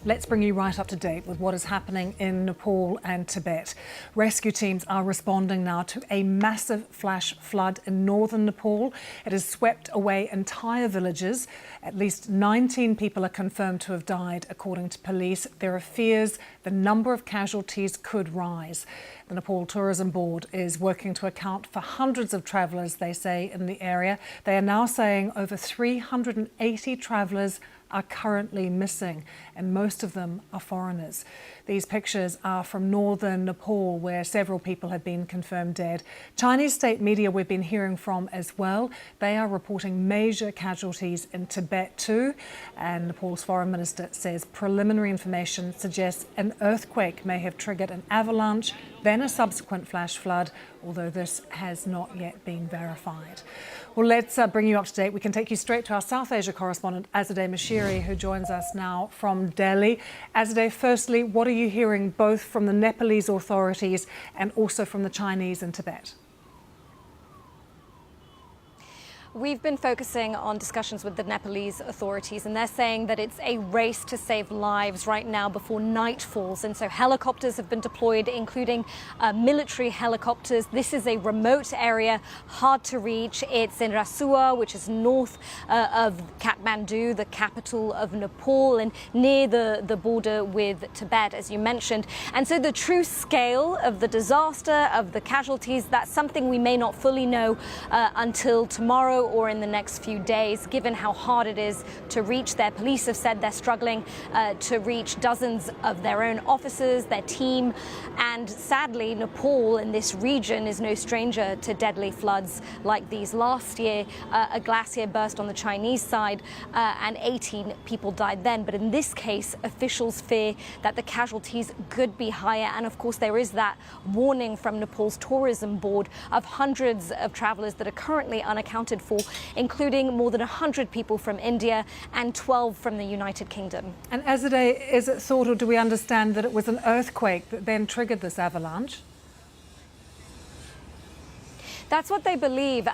Let's bring you right up to date with what is happening in Nepal and Tibet. Rescue teams are responding now to a massive flash flood in northern Nepal. It has swept away entire villages. At least 19 people are confirmed to have died, according to police. There are fears the number of casualties could rise. The Nepal Tourism Board is working to account for hundreds of travellers, they say, in the area. They are now saying over 380 travellers are currently missing, and most of them are foreigners. These pictures are from northern Nepal, where several people have been confirmed dead. Chinese state media we've been hearing from as well. They are reporting major casualties in Tibet too, and Nepal's foreign minister says preliminary information suggests an earthquake may have triggered an avalanche, then a subsequent flash flood, although this has not yet been verified. Well, let's bring you up to date. We can take you straight to our South Asia correspondent, Azadeh Mashiri, who joins us now from Delhi. Azadeh, firstly, what are you hearing both from the Nepalese authorities and also from the Chinese in Tibet? We've been focusing on discussions with the Nepalese authorities, and they're saying that it's a race to save lives right now before night falls. And so helicopters have been deployed, including military helicopters. This is a remote area, hard to reach. It's in Rasua, which is north of Kathmandu, the capital of Nepal, and near the border with Tibet, as you mentioned. And so the true scale of the disaster, of the casualties, that's something we may not fully know until tomorrow or in the next few days, given how hard it is to reach there. Police have said they're struggling to reach dozens of their own officers, their team, and sadly, Nepal in this region is no stranger to deadly floods like these. Last year, a glacier burst on the Chinese side and 18 people died then. But in this case, officials fear that the casualties could be higher. And of course, there is that warning from Nepal's tourism board of hundreds of travelers that are currently unaccounted for, including more than 100 people from India and 12 from the United Kingdom. And Azadeh, is it thought, or do we understand that it was an earthquake that then triggered this avalanche? That's what they believe.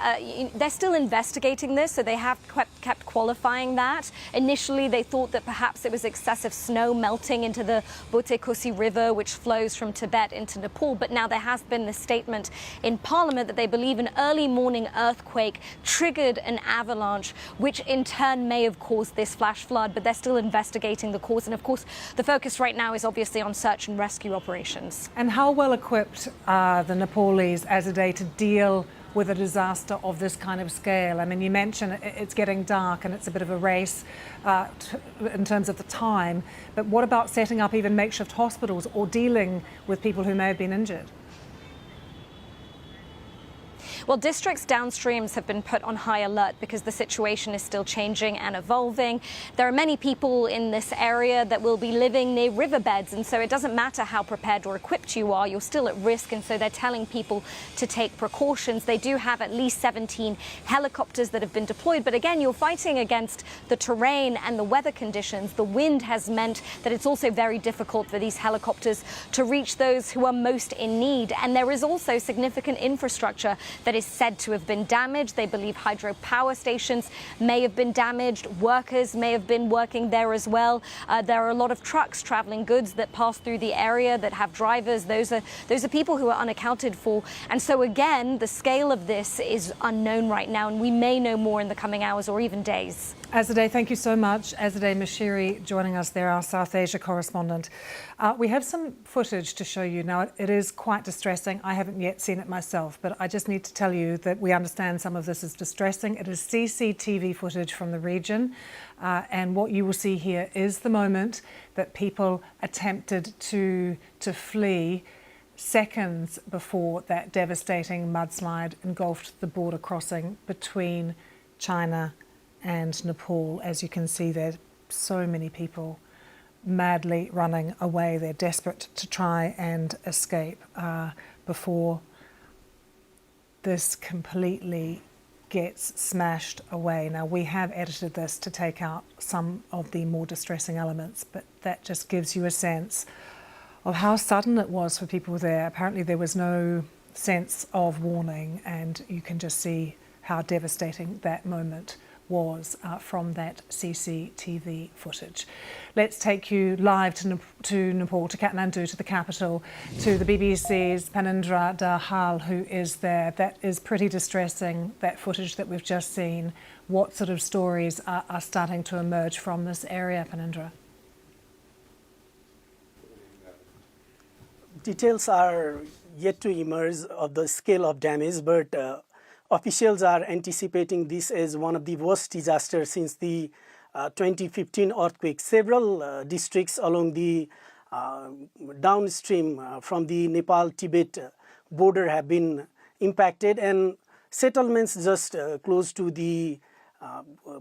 They're still investigating this, so they have kept qualifying that. Initially, they thought that perhaps it was excessive snow melting into the Botekosi River, which flows from Tibet into Nepal. But now there has been this statement in Parliament that they believe an early morning earthquake triggered an avalanche, which in turn may have caused this flash flood. But they're still investigating the cause. And of course, the focus right now is obviously on search and rescue operations. And how well equipped are the Nepalese, Azadeh, to deal with a disaster of this kind of scale? I mean, you mentioned it's getting dark and it's a bit of a race in terms of the time, but what about setting up even makeshift hospitals or dealing with people who may have been injured? Well, districts downstreams have been put on high alert because the situation is still changing and evolving. There are many people in this area that will be living near riverbeds, and so it doesn't matter how prepared or equipped you are, you're still at risk, and so they're telling people to take precautions. They do have at least 17 helicopters that have been deployed, but again, you're fighting against the terrain and the weather conditions. The wind has meant that it's also very difficult for these helicopters to reach those who are most in need, and there is also significant infrastructure that is said to have been damaged. They believe hydropower stations may have been damaged. Workers may have been working there as well. There are a lot of trucks traveling goods that pass through the area that have drivers. Those are people who are unaccounted for. And so again, the scale of this is unknown right now, and we may know more in the coming hours or even days. Azadeh, thank you so much. Azadeh Mashiri joining us there, our South Asia correspondent. We have some footage to show you. Now, it is quite distressing. I haven't yet seen it myself, but I just need to tell you that we understand some of this is distressing. It is CCTV footage from the region, and what you will see here is the moment that people attempted to flee seconds before that devastating mudslide engulfed the border crossing between China and Nepal. As you can see, there are so many people madly running away. They're desperate to try and escape before this completely gets smashed away. Now, we have edited this to take out some of the more distressing elements, but that just gives you a sense of how sudden it was for people there. Apparently there was no sense of warning, and you can just see how devastating that moment was from that CCTV footage. Let's take you live to Nepal, to Kathmandu, to the capital, to the BBC's Phanindra Dahal, who is there. That is pretty distressing, that footage that we've just seen. What sort of stories are starting to emerge from this area, Phanindra? Details are yet to emerge of the scale of damage, but officials are anticipating this as one of the worst disasters since the 2015 earthquake. Several districts along the downstream from the Nepal-Tibet border have been impacted, and settlements just close to the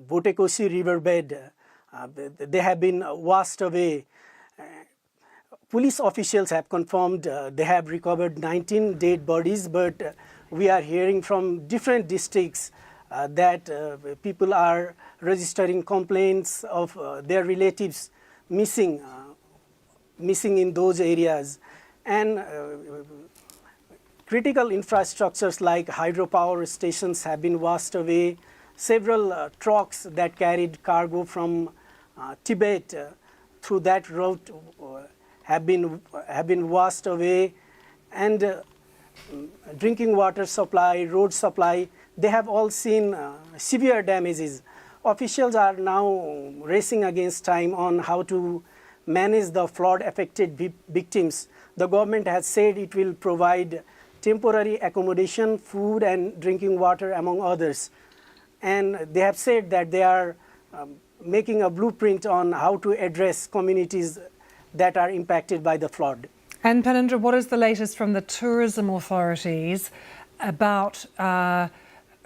Botekoshi riverbed, they have been washed away. Police officials have confirmed they have recovered 19 dead bodies, but we are hearing from different districts that people are registering complaints of their relatives missing in those areas. And critical infrastructures like hydropower stations have been washed away. Several trucks that carried cargo from Tibet through that route have been washed away, and drinking water supply, road supply, they have all seen severe damages. Officials are now racing against time on how to manage the flood-affected victims. The government has said it will provide temporary accommodation, food and drinking water, among others. And they have said that they are making a blueprint on how to address communities that are impacted by the flood. And Phanindra, what is the latest from the tourism authorities about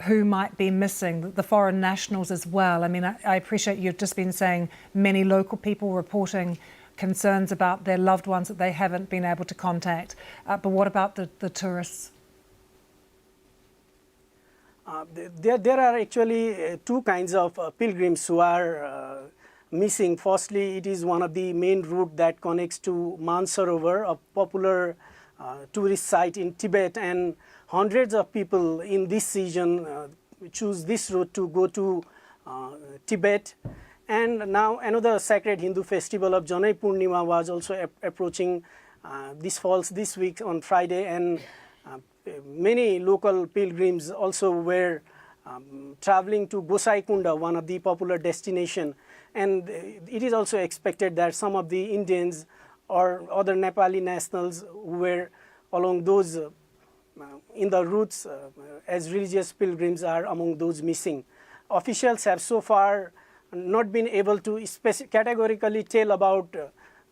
who might be missing, the foreign nationals as well? I mean, I appreciate you've just been saying many local people reporting concerns about their loved ones that they haven't been able to contact. But what about the tourists? There are actually two kinds of pilgrims who are missing. Firstly, it is one of the main route that connects to Mansarovar, a popular tourist site in Tibet, and hundreds of people in this region choose this route to go to Tibet. And now another sacred Hindu festival of Janai Purnima was also approaching. This falls this week on Friday, and many local pilgrims also were traveling to Gosaikunda, one of the popular destinations. And it is also expected that some of the Indians or other Nepali nationals who were along those in the routes as religious pilgrims are among those missing. Officials have so far not been able to categorically tell about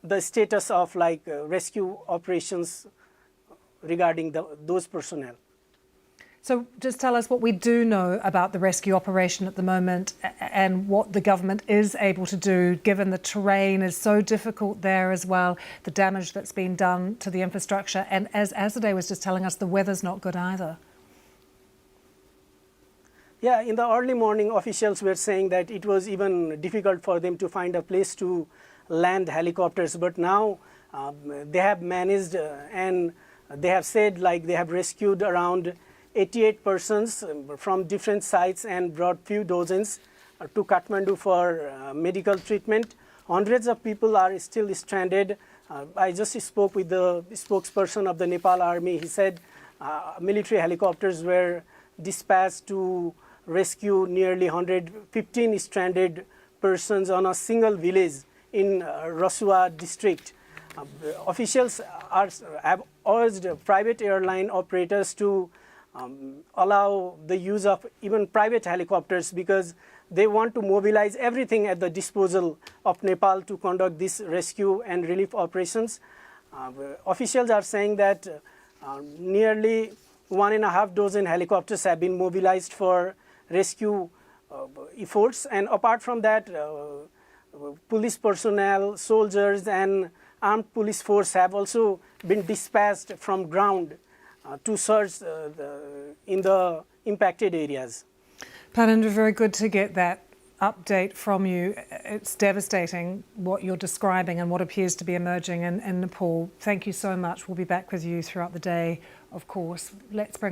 the status of rescue operations regarding those personnel. So just tell us what we do know about the rescue operation at the moment and what the government is able to do, given the terrain is so difficult there as well, the damage that's been done to the infrastructure. And as Azadeh was just telling us, the weather's not good either. Yeah, in the early morning, officials were saying that it was even difficult for them to find a place to land helicopters. But now they have managed and they have said they have rescued around 88 persons from different sites and brought few dozens to Kathmandu for medical treatment. Hundreds of people are still stranded. I just spoke with the spokesperson of the Nepal Army. He said military helicopters were dispatched to rescue nearly 115 stranded persons on a single village in Rasua district. Officials have urged private airline operators to allow the use of even private helicopters, because they want to mobilize everything at the disposal of Nepal to conduct these rescue and relief operations. Officials are saying that nearly 1.5 dozen helicopters have been mobilized for rescue efforts, and apart from that, police personnel, soldiers and armed police force have also been dispatched from ground to search in the impacted areas. Phanindra, very good to get that update from you. It's devastating what you're describing and what appears to be emerging in Nepal. Thank you so much. We'll be back with you throughout the day, of course. Let's bring